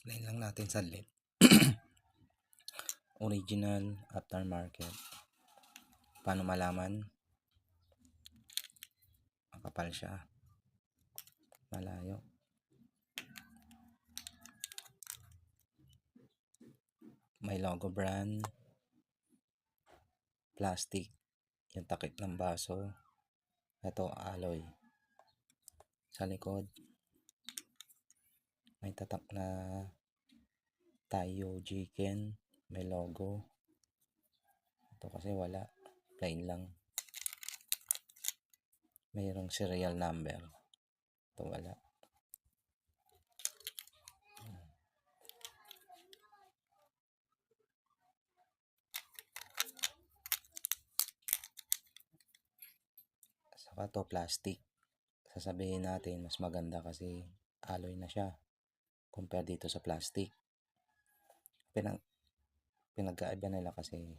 explain lang natin saglit. Original, aftermarket. Paano malaman? Makapal siya. Malayo. May logo brand. Plastic. Yung takip ng baso. Ito, alloy. Sa likod, may tatak na Tayo Jiken. May logo. Ito kasi wala. Plain lang. Mayroong serial number. Ito wala. Saka to plastic. Sasabihin natin mas maganda kasi alloy na siya compare dito sa plastic. Pinagkaiba nila kasi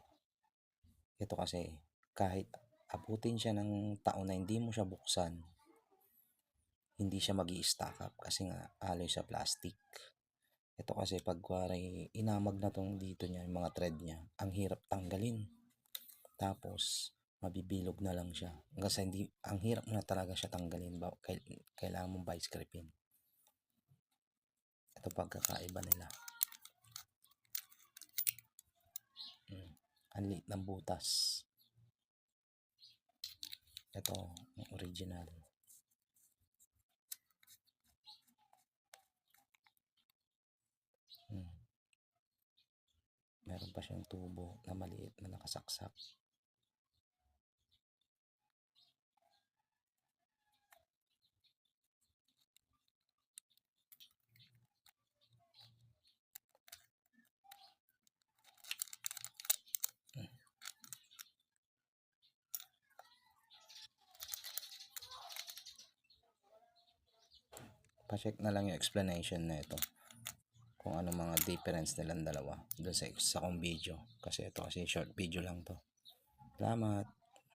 ito kasi kahit abutin siya ng taon na hindi mo siya buksan, hindi siya magi-stack up kasi nga alloy sa plastic. Ito kasi pag kuwari inamag na tong dito niya, yung mga thread niya, ang hirap tanggalin. Tapos mabibilog na lang siya. Kasi hindi, ang hirap na talaga siya tanggalin. Kailangan mong vice gripin. Ito pagkakaiba nila. Ang liit ng butas. Ito, ang original. Meron pa siyang tubo na maliit na nakasaksak. Pa-check na lang yung explanation na ito. Kung ano mga difference nilang dalawa doon sa kong video. Kasi ito kasi short video lang to. Salamat.